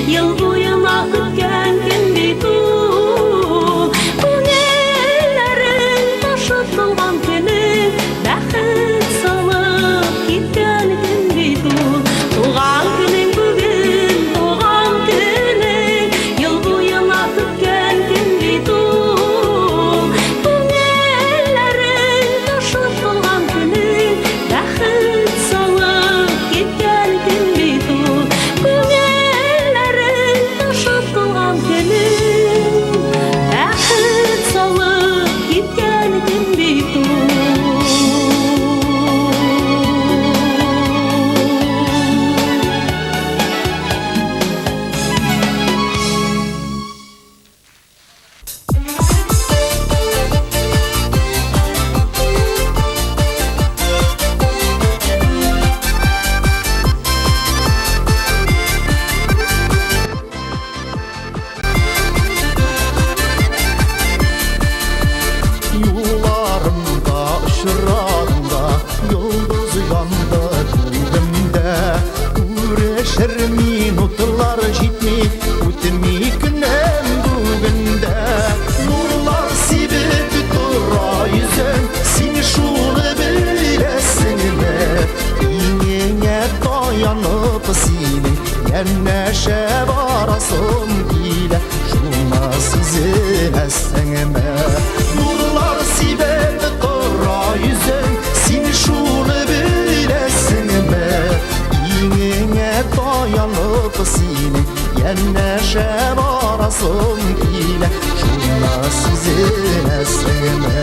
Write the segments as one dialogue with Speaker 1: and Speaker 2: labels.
Speaker 1: yıl boyuna ötken gün bitu. Ko'ngillerin toshib qolgan kuni, baxt solib ketgan kun bitu. Tug'an kuning bugun, tug'an kuning, yıl boyuna ötken gün bitu. Ko'ngillerin toshib qolgan kuni, baxt solib ketgan kun bitu. Ko'ngillerin toshib qolgan kuni, baxt solib ketgan kun bitu.
Speaker 2: Yollarımda, ışırlarımda yıldız yandı kalbimde. Uğraşır minutlar jitmi, ötmi günem bugünde. Nurlar sibip dura yüzün, sen şunu bilesin mi? İğneye dayanıp seni, yenneşe varasın bile, şuna sizin essenme. Nurlar sibep dura yüzün, sen şunu bilesin mi? İğneye dayanıp seni, yenneşe varasın bile, şuna sizin essenme.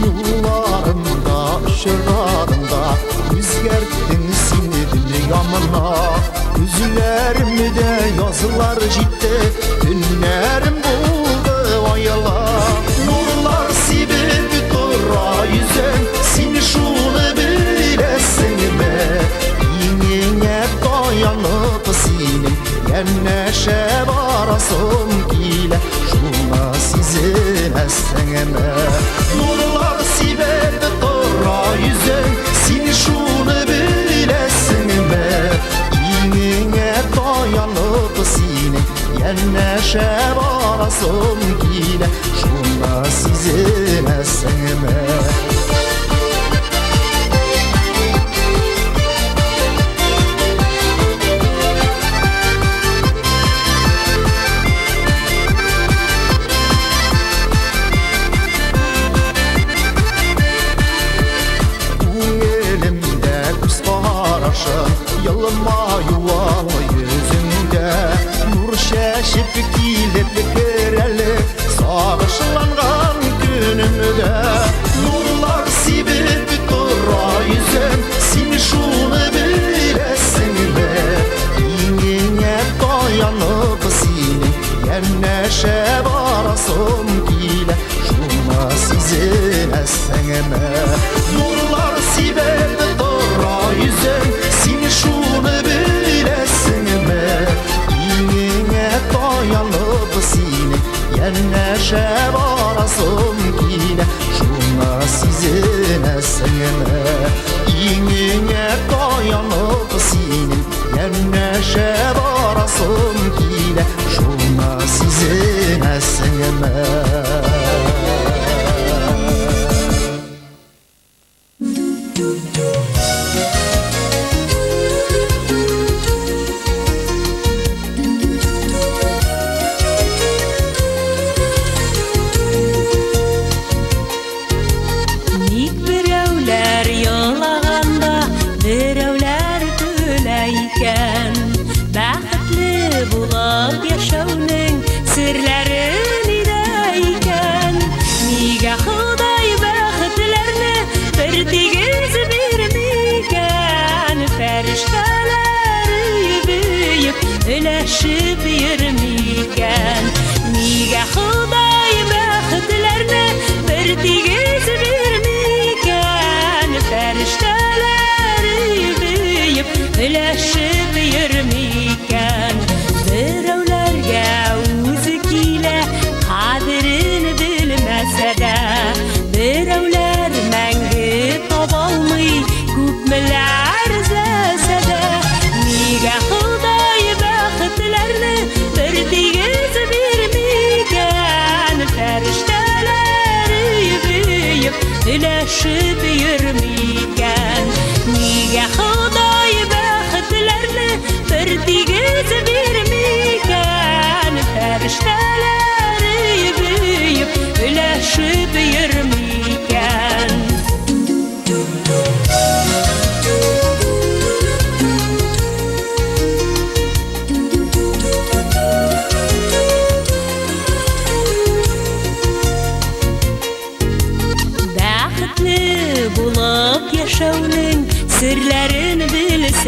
Speaker 2: Yollarımda, ışırlarımda özgerttin seni dünyamına. Üzülerimde yazılar ciddi, günlerim buldu ayala. Nurlar sibip dura yüzün, sen şunu bilesin mi? İğneye dayanıp seni, yenneşe varasın bile, şuna sizin essenme. Nurlar sibep dura yüzün, sen şunu bilesin mi? İğneye dayanıp seni, yenneşe varasın bile, şuna sizin essenme. Elimde kız paraşın, yılıma yuvalı yüzünde. Nur şeşip kiletli kereli, sağışlangan günümde. Nurlar sibip dura yüzün, sen şunu bilesin mi? İğneye dayanıp seni, yenneşe varasın bile, şuna sizin essenme. Nurlar sibep dura yüzün, sen şunu bilesin mi? İğneye dayanıp seni, yenneşe varasın bile, şuna sizin essenme. İğneye dayanıp seni, yenneşe varasın bile, şuna sizin essenme.
Speaker 1: Ник берәүләр ялағанда, берәүләр гөләйкән. Бәхетле булып яшәүнең серләре нидә икән? Нигә Ходай бәхетләрне бер тигез бирмикән? Фәрештәләр өйбөеп, өләшеп йөрмикән? Нигә Ходай бәхетләрне бер тигез fərishtələr büyüyüb, ləşib yürmikən.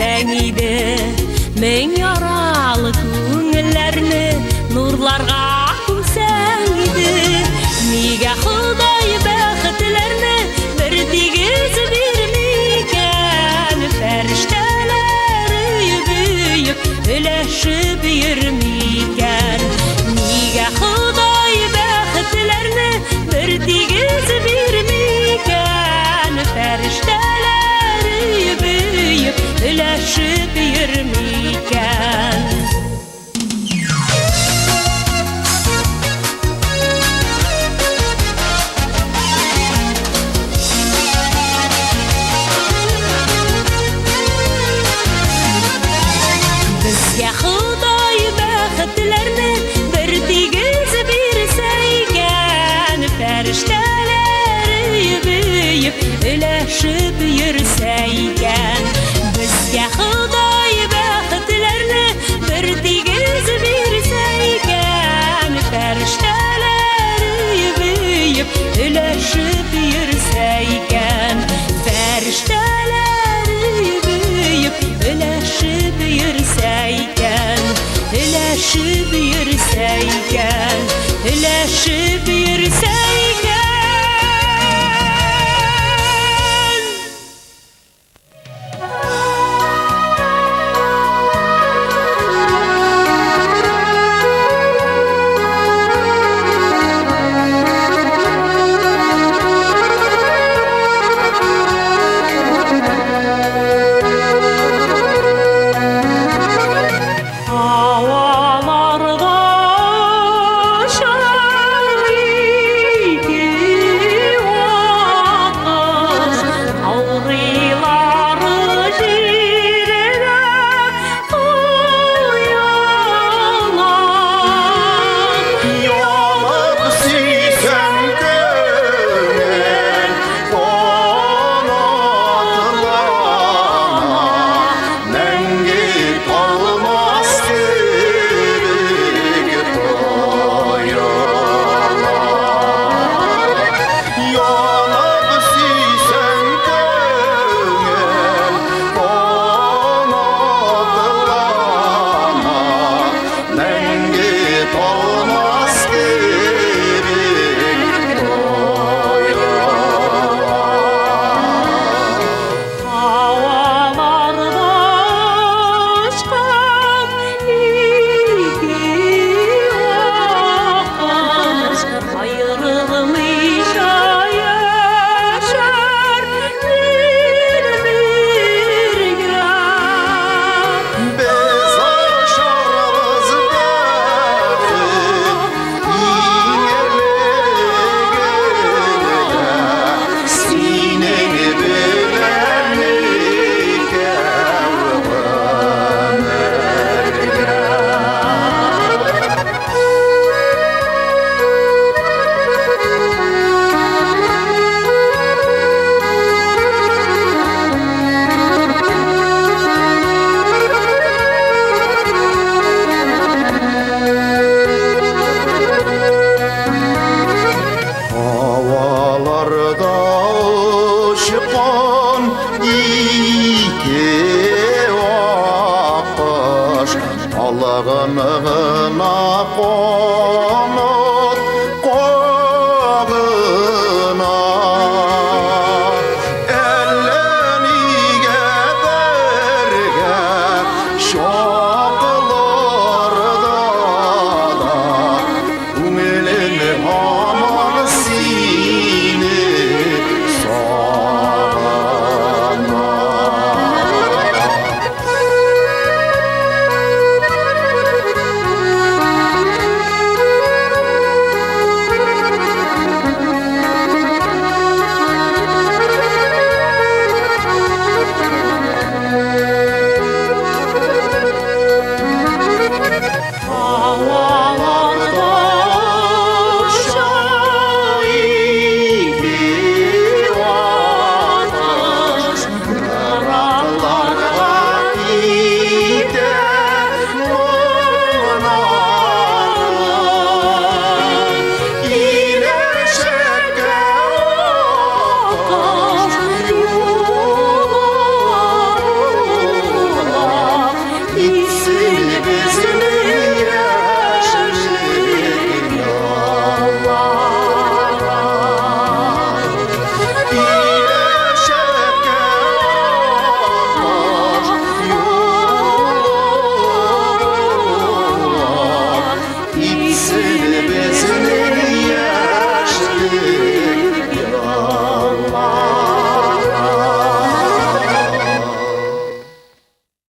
Speaker 1: bilsəң idi, Мен яралы күңелләрне нурларга күмсәң иде. Нигә Ходай бәхетләрне бер тигез бирмикән? Фәрештәләр өйеп, өләшеп йөрмикән? Нигә Ходай бәхетләрне бер тигез бирмикән? Фәрештәләр өйеп, өләшеп йөрмикән? Безгә Ходай бәхетләрне бер тигез бирсә икән, фәрештәләр өйеп, өләшеп йөрсә икән. Безгә Ходай бәхетләрне бер тигез бирсә икән, фәрештәләр өйеп, өләшеп йөрсә икән. Фәрештәләр өйеп, өләшеп йөрсә икән, өләшеп йөрсә икән, өләшеп йөрсә икән.
Speaker 2: Аллағын ығына қонып